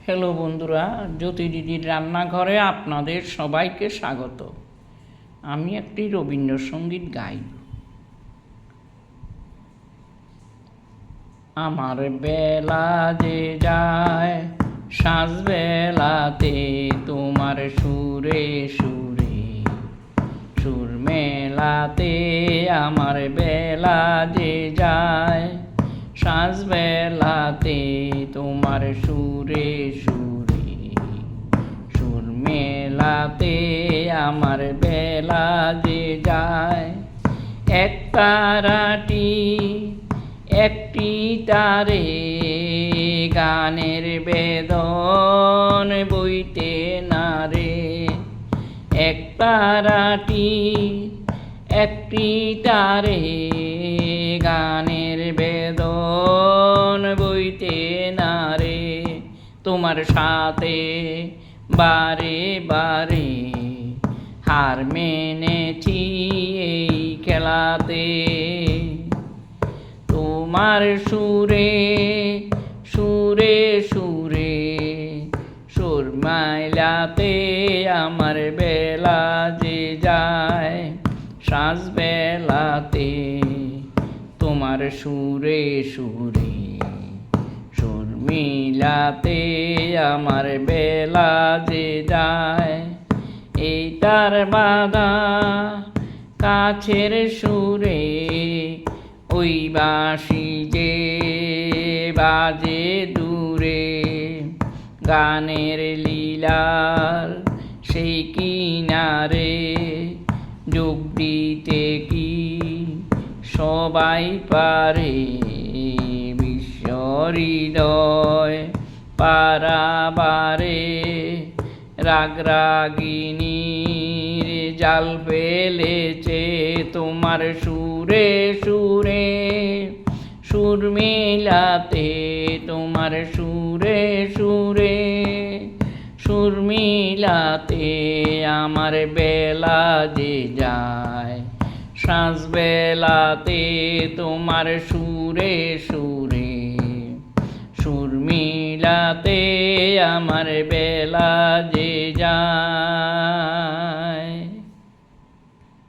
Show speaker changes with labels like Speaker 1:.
Speaker 1: Hello বন্ধুরা, জ্যোতি দিদির রান্নাঘরে আপনাদের সবাইকে স্বাগত। আমি একটি রবীন্দ্রসঙ্গীত গাইব। আমার বেলা যে যায় সাঁঝ বেলাতে তোমার সুরে সুরে সুর মেলাতে, আমার বেলা যে যায় সাঁঝ বেলাতে তোমার সুরে সুরে সুর মেলাতে, আমার বেলা যে যায় এক তারাটি একটি তারে গানের বেদন বইতে না রে। এক তারাটি একটি তারে গানের বেদন বইতে না রে। তোমার সাথে বারে বারে হার মেনেছি এই খেলাতে, তোমার সুরে সুরে সুরে সুর মাইলাতে, আমার বেলা যে যায় সাঁঝ বেলাতে তোমার সুরে সুরে সুর মিলাতে, আমার বেলা যে যায়। এই তার বাঁধা কাছের সুরে ওই বাঁশি যে বাজে দূরে, গানের লীলার সেই কিনারে যোগ দিতে কি সবাই পারে। বিশ্ব হৃদয় পারাবারে রাগরাগিনীর জাল ফেলেছে তোমার সুরে সুরে সুর মিলাতে, তোমার সুরে সুরে সুর মিলাতে, আমার বেলা যে যায় সাঁঝ বেলাতে তোমার সুরে সুরে সুর মিলাতে, আমার বেলা